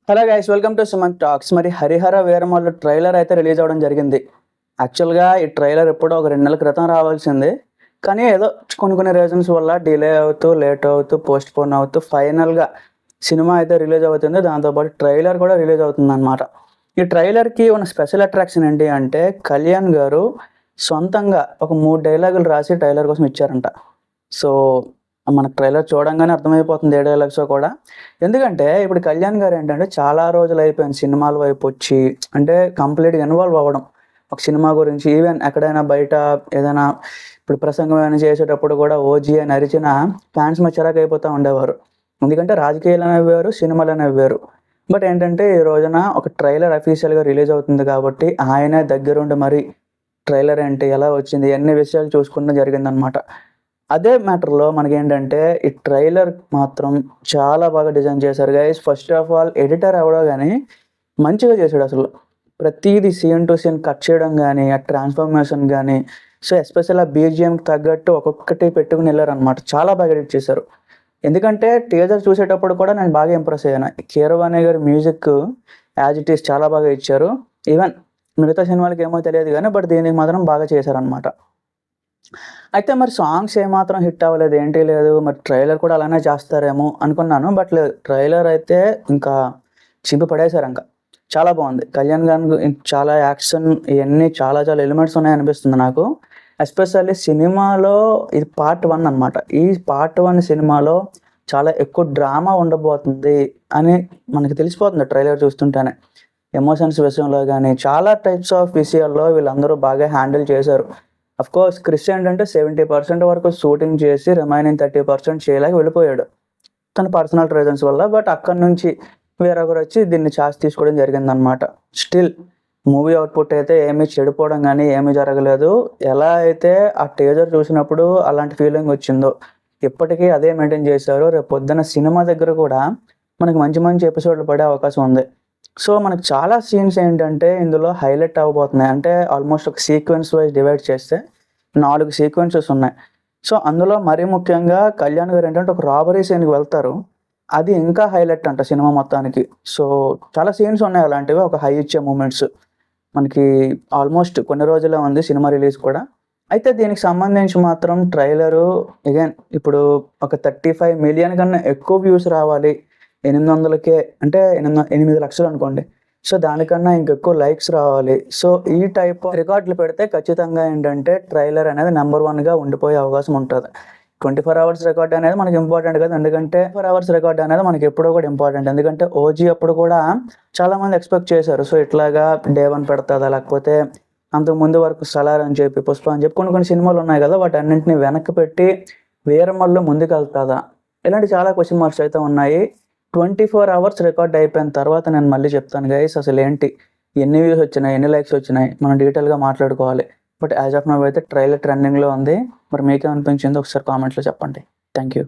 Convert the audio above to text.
Hello guys, welcome to Sumanth talks. మరి Harihara Veeramallu trailer అయితే release అవ్వడం జరిగింది. యాక్చువల్గా ఈ ట్రైలర్ ఎప్పుడో ఒక 2 నెలల క్రితం రావాల్సింది. కానీ ఏదో కొన్ని రీజన్స్ వల్ల డిలే అవుతూ, లేట్ అవుతూ, పోస్ట్ పోన్ అవుతూ ఫైనల్గా సినిమా అయితే రిలీజ్ అవుతుంది. దాంతోపాటు ట్రైలర్ కూడా రిలీజ్ అవుతుందన్నమాట. ఈ ట్రైలర్కి ఉన్న స్పెషల్ అట్రాక్షన్ ఏంటి అంటే, కళ్యాణ్ గారు సొంతంగా ఒక 3 డైలాగులు రాసి ట్రైలర్ కోసం ఇచ్చారంట. సో మనకు ట్రైలర్ చూడంగానే అర్థమైపోతుంది ఏ డైలాగ్సో కూడా. ఎందుకంటే ఇప్పుడు కళ్యాణ్ గారు ఏంటంటే చాలా రోజులు అయిపోయింది సినిమాల వైపు వచ్చి, అంటే కంప్లీట్‌గా ఇన్వాల్వ్ అవ్వడం. ఒక సినిమా గురించి ఈవెన్ ఎక్కడైనా బయట ఏదైనా ఇప్పుడు ప్రసంగం ఏమైనా చేసేటప్పుడు కూడా ఓజీ అని అరిచినా ఫ్యాన్స్ చిరాకైపోతా ఉండేవారు. ఎందుకంటే రాజకీయాలనేవి వేరు, సినిమాలనేవి వేరు. బట్ ఏంటంటే ఈ రోజున ఒక ట్రైలర్ అఫీషియల్‌గా రిలీజ్ అవుతుంది కాబట్టి ఆయనే దగ్గరుండి మరి ట్రైలర్ ఏంటి, ఎలా వచ్చింది, అన్ని విషయాలు చూసుకోవడం జరిగిందనమాట. అదే మ్యాటర్‌లో మనకేంటంటే, ఈ ట్రైలర్ మాత్రం చాలా బాగా డిజైన్ చేశారు guys. First of all editor ఎవడో గాని మంచిగా చేసాడసలు. ప్రతీది సీన్ టు సీన్ కట్ చేయడం గాని, ఆ ట్రాన్స్‌ఫర్మేషన్ గాని, సో ఎస్పెషల్ ఆ బీజీఎంకి తగ్గట్టు ఒక్కొక్కటి పెట్టుకొని ఎళ్లారనమాట. చాలా బాగా ఎడిట్ చేశారు. ఎందుకంటే టీజర్ చూసేటప్పుడు కూడా నేను బాగా ఇంప్రెస్ అయ్యాను. కీరవాణి గారి మ్యూజిక్ యాజ్ ఇట్ ఈజ్ చాలా బాగా ఇచ్చారు. ఈవెన్ మిగతా సినిమాలకేమో తెలియదు గానీ, బట్ దీనికి మాత్రం బాగా చేశారనమాట. అయితే మరి సాంగ్స్ ఏమాత్రం హిట్ అవ్వలేదు, ఏంటి లేదు, మరి ట్రైలర్ కూడా అలానే చేస్తారేమో అనుకున్నాను. బట్ లేదు, ట్రైలర్ అయితే ఇంకా చింపి పడేశారింక. చాలా బాగుంది. కళ్యాణ్ గారు చాలా యాక్షన్ ఇయన్నీ చాలా ఎలిమెంట్స్ ఉన్నాయనిపిస్తుంది నాకు. ఎస్పెషల్లీ సినిమాలో ఇది పార్ట్ 1 అనమాట. ఈ పార్ట్ 1 సినిమాలో చాలా ఎక్కువ డ్రామా ఉండబోతుంది అని మనకి తెలిసిపోతుంది ట్రైలర్ చూస్తుంటేనే. ఎమోషన్స్ విషయంలో గానీ, చాలా టైప్స్ ఆఫ్ విషయాల్లో వీళ్ళందరూ బాగా హ్యాండిల్ చేశారు. అఫ్‌కోర్స్ క్రిష్ ఏంటంటే 70% వరకు షూటింగ్ చేసి రిమైనింగ్ 30% చేయలేక వెళ్ళిపోయాడు. తన పర్సనల్ రీజన్స్ వల్ల. బట్ అక్కడి నుంచి వేరొకరొచ్చి దీన్ని ఛార్జ్ తీసుకోవడం జరిగిందనమాట. స్టిల్ మూవీ అవుట్‌పుట్ అయితే ఏమీ చెడిపోవడం గానీ ఏమీ జరగలేదు. ఎలా అయితే ఆ టీజర్ చూసినప్పుడు అలాంటి ఫీలింగ్ వచ్చిందో, ఇప్పటికీ అదే మెయింటైన్ చేశారు. రేపు పొద్దున సినిమా దగ్గర కూడా మనకి మంచి ఎపిసోడ్‌లు పడే అవకాశం ఉంది. సో మనకు చాలా సీన్స్ ఏంటంటే ఇందులో హైలైట్ అవ్వబోతున్నాయి. అంటే ఆల్మోస్ట్ ఒక సీక్వెన్స్ వైస్ డివైడ్ చేస్తే 4 సీక్వెన్సెస్ ఉన్నాయి. సో అందులో మరీ ముఖ్యంగా కళ్యాణ్ గారు ఏంటంటే ఒక రాబరీ సీన్‌కి వెళ్తారు. అది ఇంకా హైలైట్ అంట సినిమా మొత్తానికి. సో చాలా సీన్స్ ఉన్నాయి అలాంటివి, ఒక హై ఇచ్చే మూమెంట్స్. మనకి ఆల్మోస్ట్ కొన్ని రోజులే ఉంది సినిమా రిలీజ్ కూడా. అయితే దీనికి సంబంధించి మాత్రం ట్రైలరు అగైన్ ఇప్పుడు ఒక 35,000,000 కన్నా ఎక్కువ వ్యూస్ రావాలి. 800కే అంటే 8 లక్షలు అనుకోండి. సో దానికన్నా ఇంకెక్కువ లైక్స్ రావాలి. సో ఈ టైప్ ఆఫ్ రికార్డులు పెడితే ఖచ్చితంగా ఏంటంటే ట్రైలర్ అనేది నంబర్ 1గా ఉండిపోయే అవకాశం ఉంటది. 24 అవర్స్ రికార్డ్ అనేది మనకి ఇంపార్టెంట్ కాదు. ఎందుకంటే 24 అవర్స్ రికార్డ్ అనేది మనకి ఎప్పుడో కూడా ఇంపార్టెంట్. ఎందుకంటే ఓజీ అప్పుడు కూడా చాలామంది ఎక్స్‌పెక్ట్ చేశారు. సో ఇట్లాగా డే 1 పెడతదా, లేకపోతే అంతకు ముందు వరకు 'సలార్' అని చెప్పి, 'పుష్ప' అని చెప్పి కొన్ని సినిమాలు ఉన్నాయి కదా! వాటన్నింటిని వెనక్కి పెట్టి వీరమల్లు ముందుకెళ్తదా? ఇలాంటి చాలా క్వెషన్ మార్క్స్ అయితే ఉన్నాయి. 24 అవర్స్ రికార్డ్ అయిపోయిన తర్వాత నేను మళ్ళీ చెప్తాను గైస్ అసలేంటి, ఎన్ని వ్యూస్ వచ్చినాయి, ఎన్ని లైక్స్ వచ్చినాయి, మనం డీటెయిల్‌గా మాట్లాడుకోవాలి. బట్ యాజ్ ఆఫ్ నౌ అయితే ట్రైలర్ ట్రెండింగ్‌లో ఉంది. మరి మీకేమనిపించిందో ఒకసారి కామెంట్‌లో చెప్పండి. Thank you.